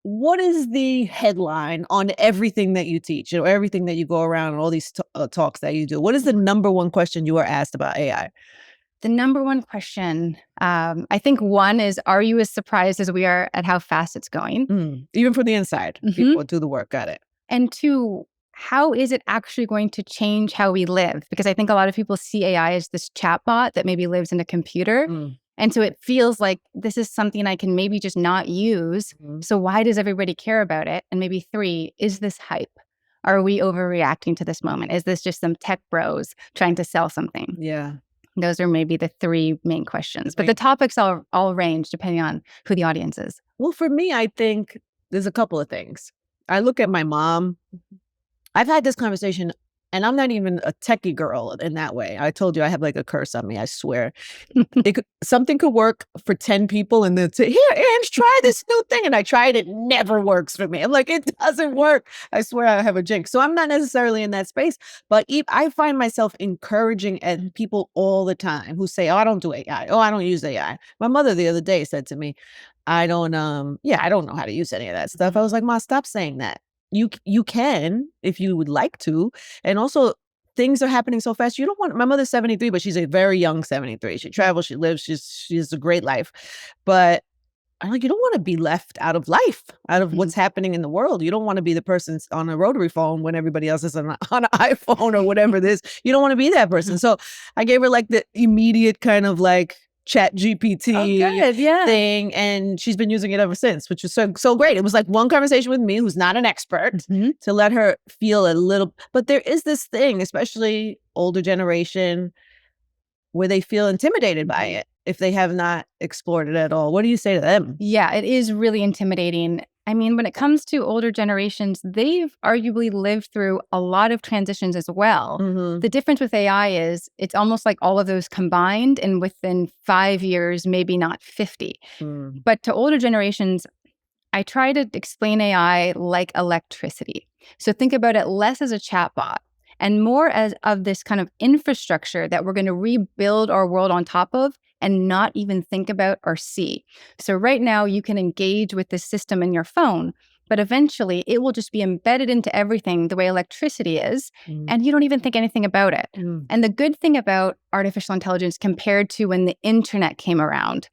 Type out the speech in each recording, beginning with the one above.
what is the headline on everything that you teach, everything that you go around and all these talks that you do? What is the number one question you are asked about AI? The number one question, I think one is, are you as surprised as we are at how fast it's going? Even from the inside, people do the work. Got it. And two, how is it actually going to change how we live? Because I think a lot of people see AI as this chatbot that maybe lives in a computer. And so it feels like this is something I can maybe just not use. So why does everybody care about it? And maybe three, is this hype? Are we overreacting to this moment? Is this just some tech bros trying to sell something? Yeah. Those are maybe the three main questions. But the topics all range depending on who the audience is. Well, for me, I think there's a couple of things. I look at my mom. I've had this conversation, and I'm not even a techie girl in that way. I told you I have like a curse on me, I swear. Something could work for 10 people and then say, here, Ange, try this new thing. And I tried it, never works for me. I'm like, it doesn't work. I swear I have a jinx. So I'm not necessarily in that space, but I find myself encouraging people all the time who say, oh, I don't do AI. Oh, I don't use AI. My mother the other day said to me, I don't know how to use any of that stuff. I was like, Ma, stop saying that. You can, if you would like to. And also, things are happening so fast. You don't want, my mother's 73, but she's a very young 73. She travels, she lives, she has a great life. But I'm like, you don't want to be left out of life, out of what's happening in the world. You don't want to be the person on a rotary phone when everybody else is on an iPhone or whatever it is. You don't want to be that person. So I gave her like the immediate kind of like ChatGPT thing, and she's been using it ever since, which is so great. It was like one conversation with me, who's not an expert, to let her feel a little. But there is this thing, especially older generation, where they feel intimidated by it if they have not explored it at all. What do you say to them? Yeah, it is really intimidating. I mean, when it comes to older generations, they've arguably lived through a lot of transitions as well. The difference with AI is it's almost like all of those combined, and within 5 years, maybe not 50. But to older generations, I try to explain AI like electricity. So think about it less as a chatbot and more as of this kind of infrastructure that we're going to rebuild our world on top of and not even think about or see. So right now you can engage with this system in your phone, but eventually it will just be embedded into everything the way electricity is, and you don't even think anything about it. And the good thing about artificial intelligence compared to when the internet came around,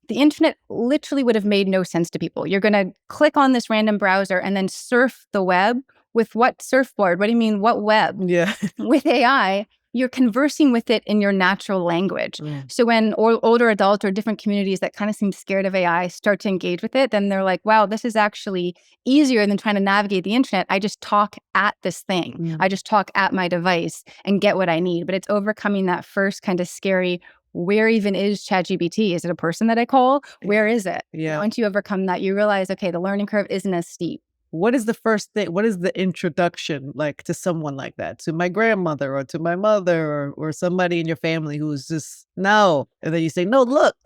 the internet literally would have made no sense to people. You're going to click on this random browser and then surf the web with what surfboard? What do you mean? What web? Yeah. With AI, you're conversing with it in your natural language. So when older adults or different communities that kind of seem scared of AI start to engage with it, then they're like, wow, this is actually easier than trying to navigate the internet. I just talk at this thing. I just talk at my device and get what I need. But it's overcoming that first kind of scary, where even is ChatGPT? Is it a person that I call? Where is it? Yeah. Once you overcome that, you realize, okay, the learning curve isn't as steep. What is the first thing? What is the introduction like to someone like that? To my grandmother or to my mother or somebody in your family who's just, no. And then you say, no, look.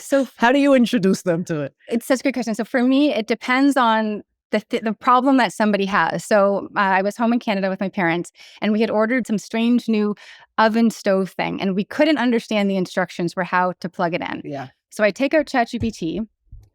So how do you introduce them to it? It's such a good question. So for me, it depends on the problem that somebody has. So I was home in Canada with my parents, and we had ordered some strange new oven stove thing, and we couldn't understand the instructions for how to plug it in. Yeah. So I take out ChatGPT,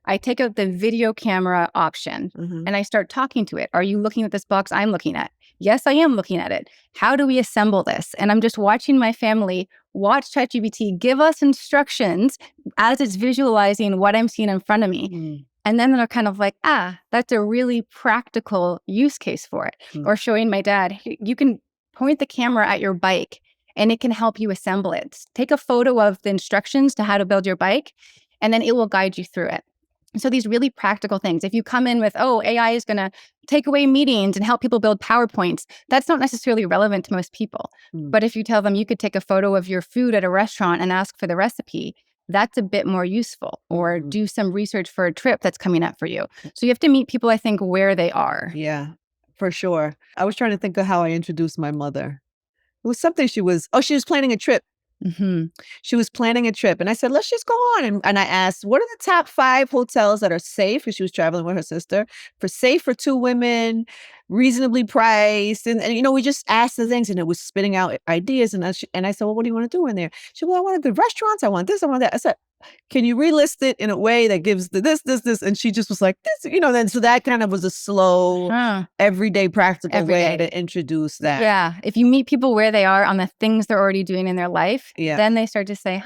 I take out the video camera option, and I start talking to it. Are you looking at this box I'm looking at? Yes, I am looking at it. How do we assemble this? And I'm just watching my family watch ChatGPT give us instructions as it's visualizing what I'm seeing in front of me. And then they're kind of like, that's a really practical use case for it. Or showing my dad, you can point the camera at your bike and it can help you assemble it. Take a photo of the instructions to how to build your bike, and then it will guide you through it. So these really practical things. If you come in with, AI is going to take away meetings and help people build PowerPoints, that's not necessarily relevant to most people. But if you tell them you could take a photo of your food at a restaurant and ask for the recipe, that's a bit more useful. Or do some research for a trip that's coming up for you. So you have to meet people, I think, where they are. Yeah, for sure. I was trying to think of how I introduced my mother. It was something she was planning a trip. She was planning a trip, and I said, let's just go on. And I asked, what are the top 5 hotels that are safe? Because she was traveling with her sister, safe for 2 women, reasonably priced. And we just asked the things, and it was spitting out ideas. And I said, well, what do you want to do in there? She said, well, I want good restaurants. I want this, I want that. I said, can you relist it in a way that gives the this? And she just was like, this, then so that kind of was a slow, everyday practical way to introduce that. Yeah. If you meet people where they are on the things they're already doing in their life, then they start to say,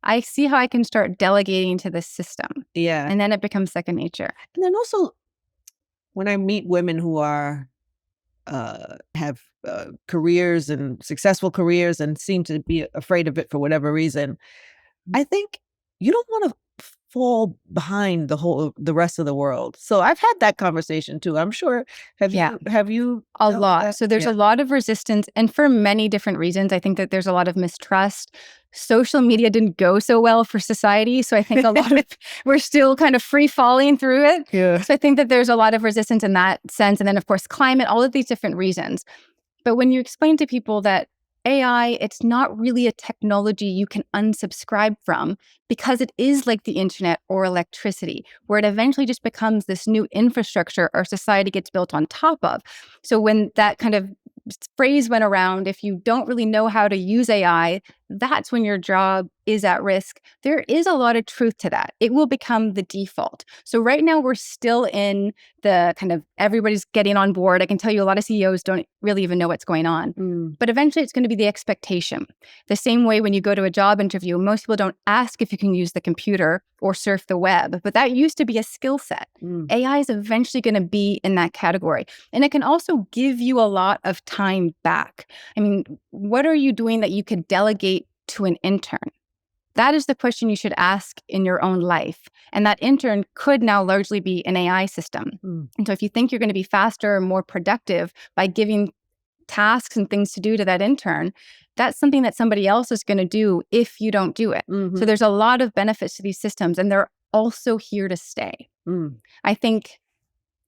I see how I can start delegating to this system. Yeah. And then it becomes second nature. And then also when I meet women who are have careers and successful careers and seem to be afraid of it for whatever reason, I think you don't want to fall behind the rest of the world. So I've had that conversation too. I'm sure. Have you? A lot. So there's a lot of resistance, and for many different reasons. I think that there's a lot of mistrust. Social media didn't go so well for society. So I think a lot of, we're still kind of free falling through it. Yeah. So I think that there's a lot of resistance in that sense. And then of course, climate, all of these different reasons. But when you explain to people that AI, it's not really a technology you can unsubscribe from because it is like the internet or electricity, where it eventually just becomes this new infrastructure our society gets built on top of. So when that kind of phrase went around, if you don't really know how to use AI, that's when your job is at risk. There is a lot of truth to that. It will become the default. So right now we're still in the kind of everybody's getting on board. I can tell you a lot of CEOs don't really even know what's going on. But eventually it's going to be the expectation. The same way when you go to a job interview, most people don't ask if you can use the computer or surf the web, but that used to be a skill set. AI is eventually going to be in that category. And it can also give you a lot of time back. I mean, what are you doing that you could delegate to an intern? That is the question you should ask in your own life. And that intern could now largely be an AI system. And so if you think you're going to be faster or more productive by giving tasks and things to do to that intern, that's something that somebody else is going to do if you don't do it. So there's a lot of benefits to these systems, and they're also here to stay. I think,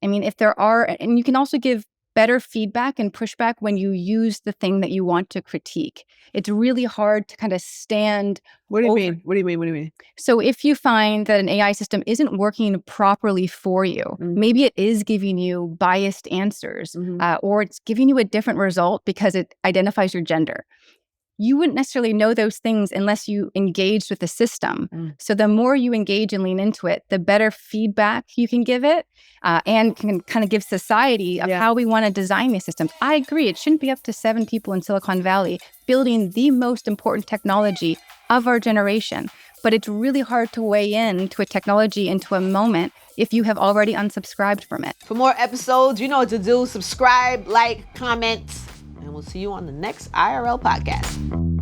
if there are, and you can also give better feedback and pushback when you use the thing that you want to critique. It's really hard to kind of stand. What do you mean? What do you mean? So if you find that an AI system isn't working properly for you, maybe it is giving you biased answers, or it's giving you a different result because it identifies your gender. You wouldn't necessarily know those things unless you engaged with the system. So the more you engage and lean into it, the better feedback you can give it, and can kind of give society of how we want to design these systems. I agree. It shouldn't be up to 7 people in Silicon Valley building the most important technology of our generation. But it's really hard to weigh in to a technology into a moment if you have already unsubscribed from it. For more episodes, you know what to do. Subscribe, like, comment. And we'll see you on the next IRL podcast.